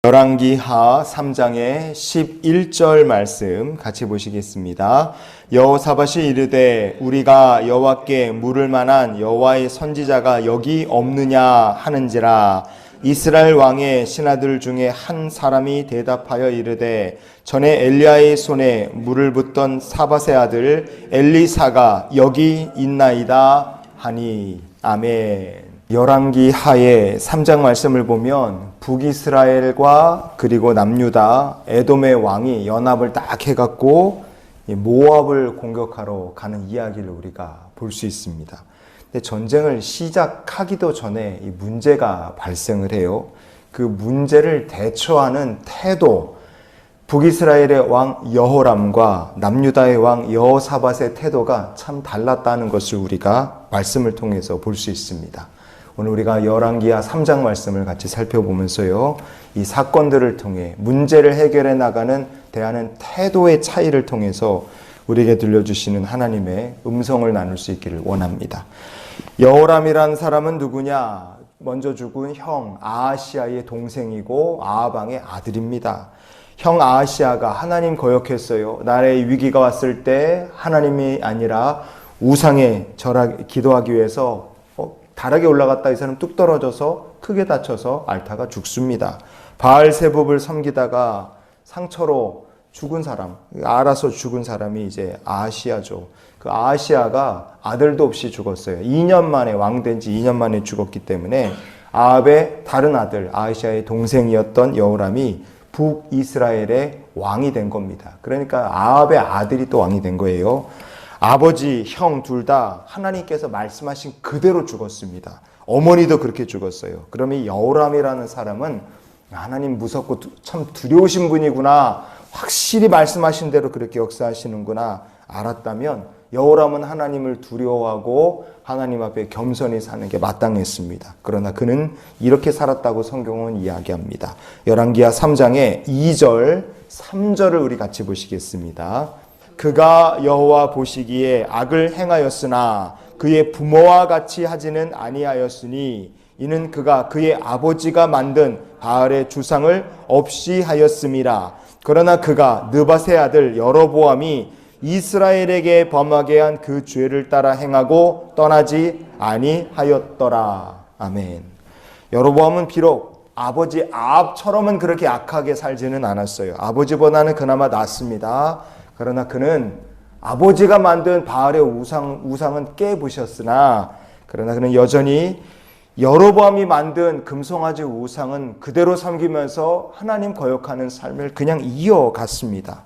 열왕기하 3장의 11절 말씀 같이 보시겠습니다. 여호사밧이 이르되 우리가 여호와께 물을 만한 여호와의 선지자가 여기 없느냐 하는지라. 이스라엘 왕의 신하들 중에 한 사람이 대답하여 이르되 전에 엘리야의 손에 물을 붓던 사밧의 아들 엘리사가 여기 있나이다 하니. 아멘. 열왕기하의 3장 말씀을 보면 북이스라엘과 그리고 남유다 에돔의 왕이 연합을 딱 해갖고 모압을 공격하러 가는 이야기를 우리가 볼 수 있습니다. 근데 전쟁을 시작하기도 전에 이 문제가 발생을 해요. 그 문제를 대처하는 태도, 북이스라엘의 왕 여호람과 남유다의 왕 여호사밧의 태도가 참 달랐다는 것을 우리가 말씀을 통해서 볼 수 있습니다. 오늘 우리가 열왕기하 3장 말씀을 같이 살펴보면서요, 이 사건들을 통해 문제를 해결해 나가는 대하는 태도의 차이를 통해서 우리에게 들려주시는 하나님의 음성을 나눌 수 있기를 원합니다. 여호람이라는 사람은 누구냐? 먼저 죽은 형 아하시아의 동생이고 아합 왕의 아들입니다. 형 아하시아가 하나님 거역했어요. 나라의 위기가 왔을 때 하나님이 아니라 우상에 기도하기 위해서 다락에 올라갔다 이 사람 뚝 떨어져서 크게 다쳐서 앓다가 죽습니다. 바알세붑을 섬기다가 상처로 죽은 사람, 알아서 죽은 사람이 이제 아하시아죠. 그 아하시아가 아들도 없이 죽었어요. 2년 만에 왕된 지 2년 만에 죽었기 때문에 아합의 다른 아들 아하시아의 동생이었던 여호람이 북이스라엘의 왕이 된 겁니다. 그러니까 아합의 아들이 또 왕이 된 거예요. 아버지, 형 둘 다 하나님께서 말씀하신 그대로 죽었습니다. 어머니도 그렇게 죽었어요. 그러면 여호람이라는 사람은 하나님 무섭고 참 두려우신 분이구나, 확실히 말씀하신 대로 그렇게 역사하시는구나 알았다면 여호람은 하나님을 두려워하고 하나님 앞에 겸손히 사는 게 마땅했습니다. 그러나 그는 이렇게 살았다고 성경은 이야기합니다. 열왕기하 3장의 2절, 3절을 우리 같이 보시겠습니다. 그가 여호와 보시기에 악을 행하였으나 그의 부모와 같이 하지는 아니하였으니 이는 그가 그의 아버지가 만든 바알의 주상을 없이 하였음이라. 그러나 그가 느밧의 아들 여로보암이 이스라엘에게 범하게 한 그 죄를 따라 행하고 떠나지 아니하였더라. 아멘. 여로보암은 비록 아버지 아합처럼은 그렇게 악하게 살지는 않았어요. 아버지보다는 그나마 낫습니다. 그러나 그는 아버지가 만든 바알의 우상은 깨부셨으나 그러나 그는 여전히 여로보암이 만든 금송아지 우상은 그대로 섬기면서 하나님 거역하는 삶을 그냥 이어갔습니다.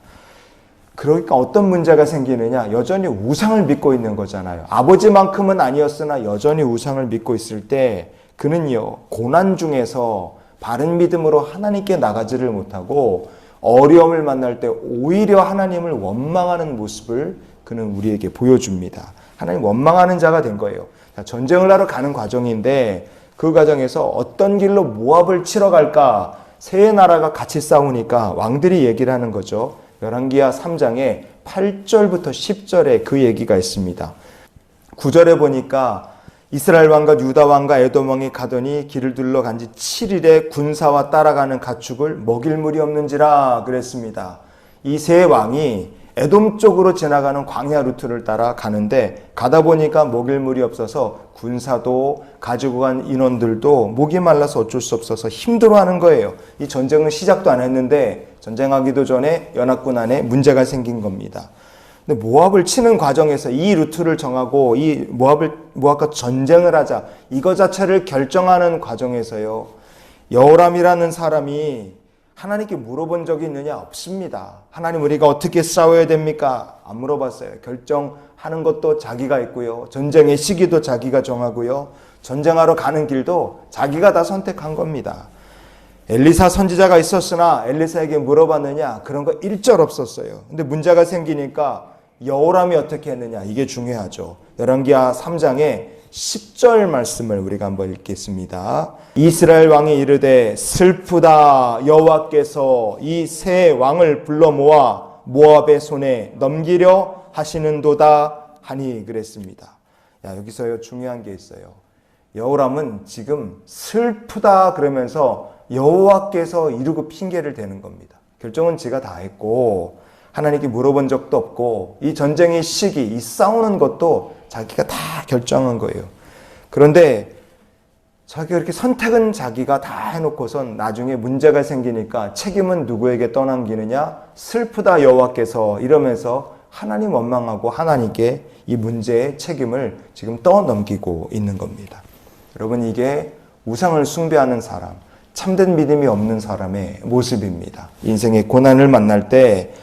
그러니까 어떤 문제가 생기느냐? 여전히 우상을 믿고 있는 거잖아요. 아버지만큼은 아니었으나 여전히 우상을 믿고 있을 때 그는요, 고난 중에서 바른 믿음으로 하나님께 나가지를 못하고 어려움을 만날 때 오히려 하나님을 원망하는 모습을 그는 우리에게 보여줍니다. 하나님 원망하는 자가 된 거예요. 전쟁을 하러 가는 과정인데 그 과정에서 어떤 길로 모압을 치러 갈까? 세 나라가 같이 싸우니까 왕들이 얘기를 하는 거죠. 열왕기하 3장의 8절부터 10절에 그 얘기가 있습니다. 9절에 보니까 이스라엘 왕과 유다 왕과 에돔 왕이 가더니 길을 둘러간 지 7일에 군사와 따라가는 가축을 먹일 물이 없는지라 그랬습니다. 이 세 왕이 에돔 쪽으로 지나가는 광야 루트를 따라 가는데 가다 보니까 먹일 물이 없어서 군사도 가지고 간 인원들도 목이 말라서 어쩔 수 없어서 힘들어하는 거예요. 이 전쟁은 시작도 안 했는데 전쟁하기도 전에 연합군 안에 문제가 생긴 겁니다. 근데 모압을 치는 과정에서 이 루트를 정하고 이 모압과 전쟁을 하자 이거 자체를 결정하는 과정에서요, 여호람이라는 사람이 하나님께 물어본 적이 있느냐? 없습니다. 하나님 우리가 어떻게 싸워야 됩니까? 안 물어봤어요. 결정하는 것도 자기가 있고요, 전쟁의 시기도 자기가 정하고요, 전쟁하러 가는 길도 자기가 다 선택한 겁니다. 엘리사 선지자가 있었으나 엘리사에게 물어봤느냐? 그런 거 일절 없었어요. 근데 문제가 생기니까 여호람이 어떻게 했느냐? 이게 중요하죠. 열왕기하 3장의 10절 말씀을 우리가 한번 읽겠습니다. 이스라엘 왕이 이르되 슬프다, 여호와께서 이 세 왕을 불러 모아 모압의 손에 넘기려 하시는도다 하니 그랬습니다. 여기서요 중요한 게 있어요. 여호람은 지금 슬프다 그러면서 여호와께서 이루고 핑계를 대는 겁니다. 결정은 지가 다 했고 하나님께 물어본 적도 없고 이 전쟁의 시기, 이 싸우는 것도 자기가 다 결정한 거예요. 그런데 자기가 이렇게 선택은 자기가 다 해놓고선 나중에 문제가 생기니까 책임은 누구에게 떠넘기느냐? 슬프다 여호와께서 이러면서 하나님 원망하고 하나님께 이 문제의 책임을 지금 떠넘기고 있는 겁니다. 여러분, 이게 우상을 숭배하는 사람, 참된 믿음이 없는 사람의 모습입니다. 인생의 고난을 만날 때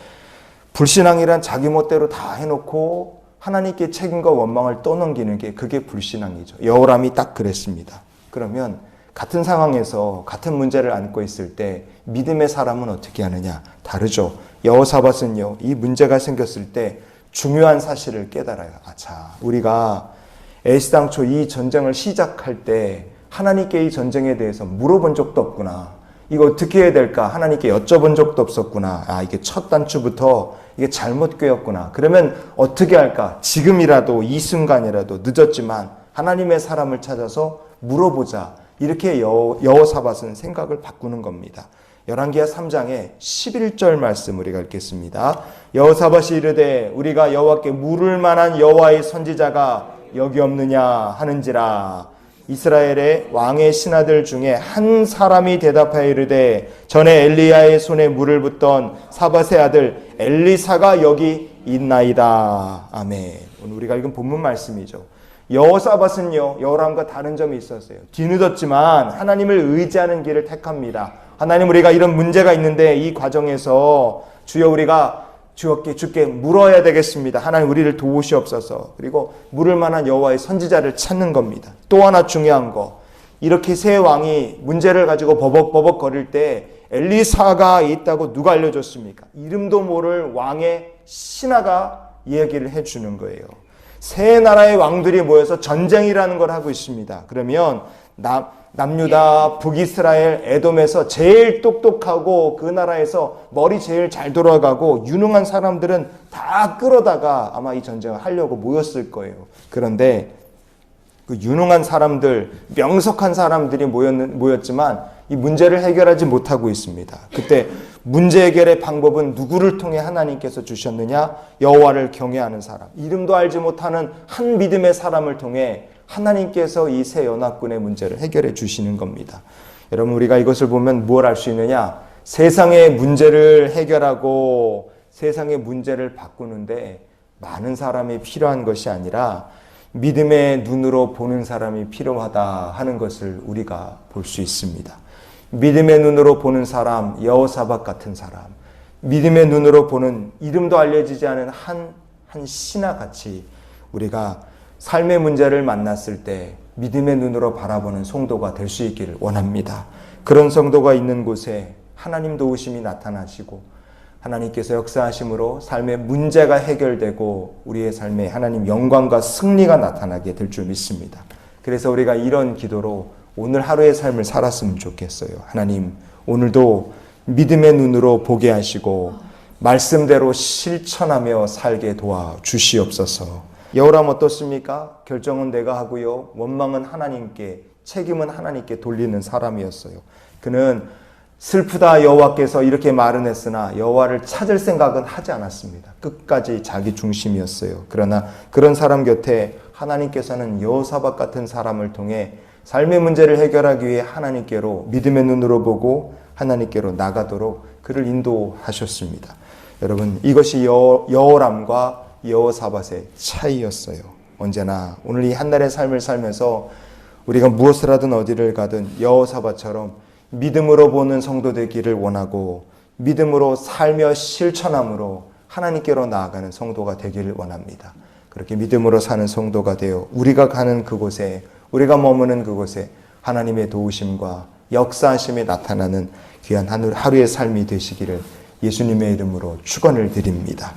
불신앙이란 자기 멋대로 다 해놓고 하나님께 책임과 원망을 떠넘기는 게 그게 불신앙이죠. 여호람이 딱 그랬습니다. 그러면 같은 상황에서 같은 문제를 안고 있을 때 믿음의 사람은 어떻게 하느냐? 다르죠. 여호사밧은요, 이 문제가 생겼을 때 중요한 사실을 깨달아요. 우리가 애시당초 이 전쟁을 시작할 때 하나님께 이 전쟁에 대해서 물어본 적도 없구나. 이거 어떻게 해야 될까? 하나님께 여쭤본 적도 없었구나. 이게 첫 단추부터 이게 잘못 꿰었구나. 그러면 어떻게 할까? 지금이라도 이 순간이라도 늦었지만 하나님의 사람을 찾아서 물어보자. 이렇게 여호사밧은 생각을 바꾸는 겁니다. 열왕기하 3장에 11절 말씀 우리가 읽겠습니다. 여호사밧이 이르되 우리가 여호와께 물을 만한 여호와의 선지자가 여기 없느냐 하는지라. 이스라엘의 왕의 신하들 중에 한 사람이 대답하여 이르되 전에 엘리야의 손에 물을 붓던 사밧의 아들 엘리사가 여기 있나이다. 아멘. 오늘 우리가 읽은 본문 말씀이죠. 여호사밧은요, 여호람과 다른 점이 있었어요. 뒤늦었지만 하나님을 의지하는 길을 택합니다. 하나님, 우리가 이런 문제가 있는데 이 과정에서 주여 우리가 주께 물어야 되겠습니다. 하나님, 우리를 도우시옵소서. 그리고 물을 만한 여호와의 선지자를 찾는 겁니다. 또 하나 중요한 거, 이렇게 세 왕이 문제를 가지고 버벅버벅거릴 때 엘리사가 있다고 누가 알려줬습니까? 이름도 모를 왕의 신하가 이야기를 해주는 거예요. 세 나라의 왕들이 모여서 전쟁이라는 걸 하고 있습니다. 그러면 남유다, 북이스라엘, 에돔에서 제일 똑똑하고 그 나라에서 머리 제일 잘 돌아가고 유능한 사람들은 다 끌어다가 아마 이 전쟁을 하려고 모였을 거예요. 그런데 그 유능한 사람들, 명석한 사람들이 모였지만 이 문제를 해결하지 못하고 있습니다. 그때 문제 해결의 방법은 누구를 통해 하나님께서 주셨느냐? 여호와를 경외하는 사람, 이름도 알지 못하는 한 믿음의 사람을 통해 하나님께서 이 세 연합군의 문제를 해결해 주시는 겁니다. 여러분, 우리가 이것을 보면 무엇을 알 수 있느냐? 세상의 문제를 해결하고 세상의 문제를 바꾸는데 많은 사람이 필요한 것이 아니라 믿음의 눈으로 보는 사람이 필요하다 하는 것을 우리가 볼 수 있습니다. 믿음의 눈으로 보는 사람, 여호사밧 같은 사람, 믿음의 눈으로 보는 이름도 알려지지 않은 한 신하같이 우리가 삶의 문제를 만났을 때 믿음의 눈으로 바라보는 성도가 될 수 있기를 원합니다. 그런 성도가 있는 곳에 하나님 도우심이 나타나시고 하나님께서 역사하심으로 삶의 문제가 해결되고 우리의 삶에 하나님 영광과 승리가 나타나게 될 줄 믿습니다. 그래서 우리가 이런 기도로 오늘 하루의 삶을 살았으면 좋겠어요. 하나님, 오늘도 믿음의 눈으로 보게 하시고 말씀대로 실천하며 살게 도와주시옵소서. 여호람 어떻습니까? 결정은 내가 하고요, 원망은 하나님께, 책임은 하나님께 돌리는 사람이었어요. 그는 슬프다 여호와께서 이렇게 말은 했으나 여호와를 찾을 생각은 하지 않았습니다. 끝까지 자기 중심이었어요. 그러나 그런 사람 곁에 하나님께서는 여호사밧 같은 사람을 통해 삶의 문제를 해결하기 위해 하나님께로 믿음의 눈으로 보고 하나님께로 나가도록 그를 인도하셨습니다. 여러분, 이것이 여호람과 여호사밧의 차이였어요. 언제나 오늘 이 한날의 삶을 살면서 우리가 무엇을 하든 어디를 가든 여호사밧처럼 믿음으로 보는 성도 되기를 원하고 믿음으로 살며 실천함으로 하나님께로 나아가는 성도가 되기를 원합니다. 그렇게 믿음으로 사는 성도가 되어 우리가 가는 그곳에, 우리가 머무는 그곳에 하나님의 도우심과 역사하심이 나타나는 귀한 하루의 삶이 되시기를 예수님의 이름으로 축원을 드립니다.